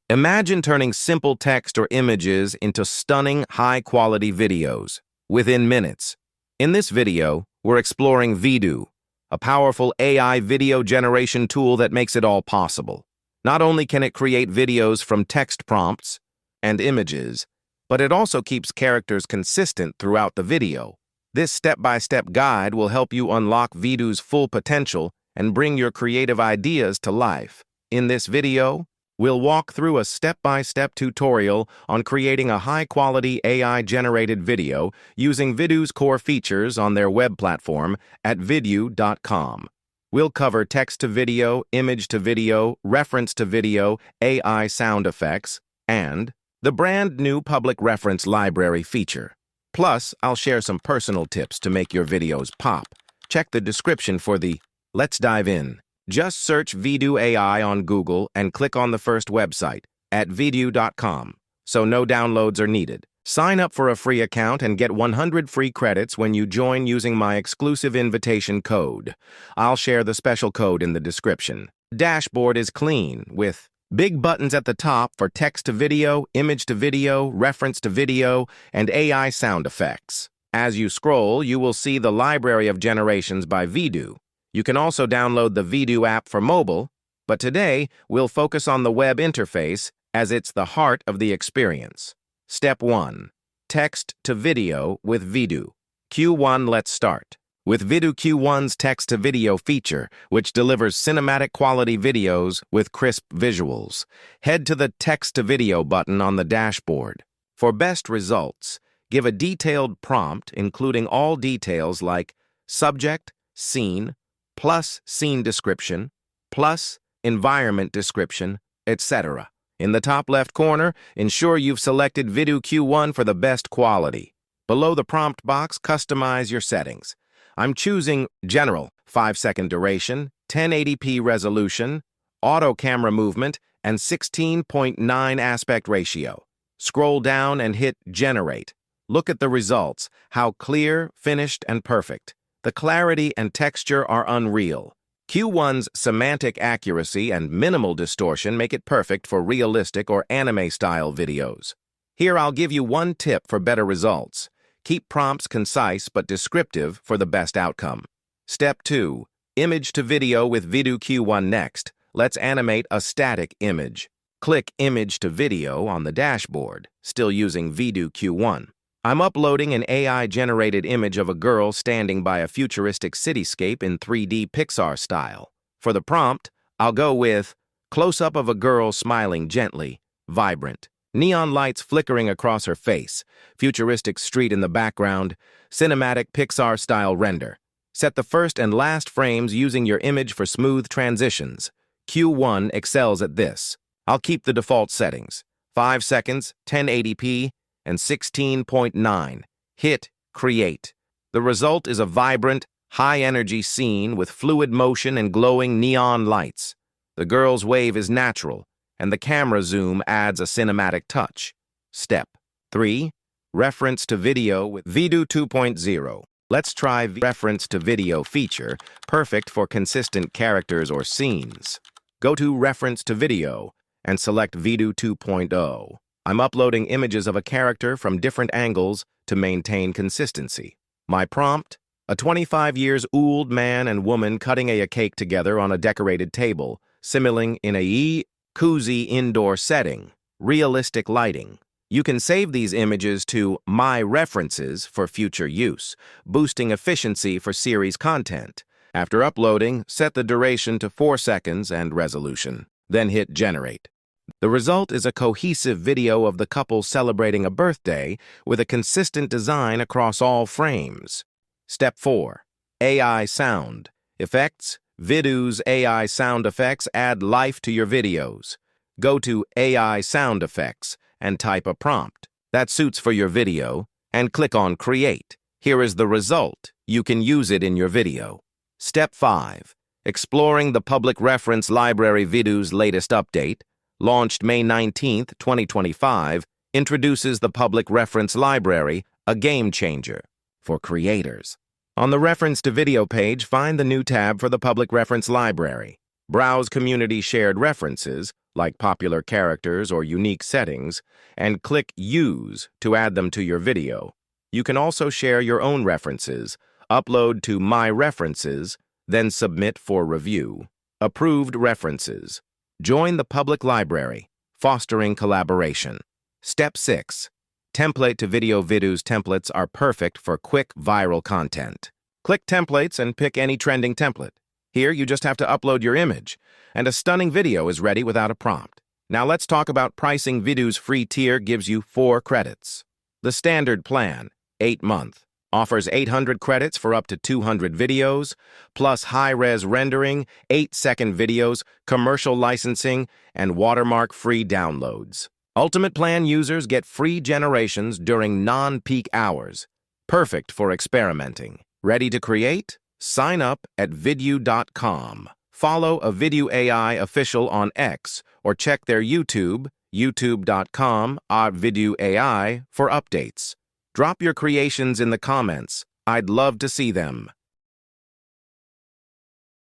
Imagine turning simple text or images into stunning, high-quality videos within minutes. In this video, we're exploring VidU, a powerful AI video generation tool that makes it all possible. Not only can it create videos from text prompts and images, but it also keeps characters consistent throughout the video. This step-by-step guide will help you unlock VidU's full potential and bring your creative ideas to life. In this video, we'll walk through a step-by-step tutorial on creating a high-quality AI-generated video using VidU's core features on their web platform at VidU.com. We'll cover text-to-video, image-to-video, reference-to-video, AI sound effects, and the brand-new public reference library feature. Plus, I'll share some personal tips to make your videos pop. Check the description for the Let's dive in. Just search VidU AI on Google and click on the first website at VidU.com, so no downloads are needed. Sign up for a free account and get 100 free credits when you join using my exclusive invitation code. I'll share the special code in the description. Dashboard is clean, with big buttons at the top for text-to-video, image-to-video, reference-to-video, and AI sound effects. As you scroll, you will see the library of generations by VidU. You can also download the VidU app for mobile, but today we'll focus on the web interface as it's the heart of the experience. Step 1. Text to video with VidU. Q1, let's start. With VidU Q1's text-to-video feature, which delivers cinematic quality videos with crisp visuals, head to the text-to-video button on the dashboard. For best results, give a detailed prompt including all details like subject, scene, plus scene description, plus environment description, etc. In the top left corner, ensure you've selected VidU Q1 for the best quality. Below the prompt box, customize your settings. I'm choosing General, 5-second duration, 1080p resolution, auto camera movement, and 16:9 aspect ratio. Scroll down and hit Generate. Look at the results, how clear, finished, and perfect. The clarity and texture are unreal. Q1's semantic accuracy and minimal distortion make it perfect for realistic or anime-style videos. Here I'll give you one tip for better results. Keep prompts concise but descriptive for the best outcome. Step 2. Image to video with VidU Q1 next. Let's animate a static image. Click Image to Video on the dashboard, still using VidU Q1. I'm uploading an AI-generated image of a girl standing by a futuristic cityscape in 3D Pixar style. For the prompt, I'll go with close-up of a girl smiling gently, vibrant, neon lights flickering across her face, futuristic street in the background, cinematic Pixar-style render. Set the first and last frames using your image for smooth transitions. Q1 excels at this. I'll keep the default settings, 5 seconds, 1080p, and 16:9. Hit Create. The result is a vibrant, high-energy scene with fluid motion and glowing neon lights. The girl's wave is natural, and the camera zoom adds a cinematic touch. Step 3. Reference to video with VidU 2.0. Let's try the reference to video feature, perfect for consistent characters or scenes. Go to Reference to Video and select VidU 2.0. I'm uploading images of a character from different angles to maintain consistency. My prompt: a 25-years-old man and woman cutting a cake together on a decorated table, simmering in a cozy indoor setting, realistic lighting. You can save these images to My References for future use, boosting efficiency for series content. After uploading, set the duration to 4 seconds and resolution. Then hit Generate. The result is a cohesive video of the couple celebrating a birthday with a consistent design across all frames. Step 4. AI Sound Effects. VidU's AI sound effects add life to your videos. Go to AI Sound Effects and type a prompt that suits for your video and click on Create. Here is the result. You can use it in your video. Step 5. Exploring the public reference library. VidU's latest update, launched May 19, 2025, introduces the Public Reference Library, a game changer for creators. On the Reference to Video page, find the new tab for the Public Reference Library. Browse community-shared references, like popular characters or unique settings, and click Use to add them to your video. You can also share your own references, upload to My References, then submit for review. Approved references. Join the public library, fostering collaboration. Step 6. Template to video. VidU's templates are perfect for quick viral content. Click Templates and pick any trending template. Here, you just have to upload your image, and a stunning video is ready without a prompt. Now let's talk about pricing. VidU's free tier gives you 4 credits. The standard plan, 8-month, offers 800 credits for up to 200 videos, plus high-res rendering, 8-second videos, commercial licensing, and watermark-free downloads. Ultimate plan users get free generations during non-peak hours, perfect for experimenting. Ready to create? Sign up at VidU.com. Follow a VidU AI official on X or check their YouTube, youtube.com/VidU AI for updates. Drop your creations in the comments. I'd love to see them.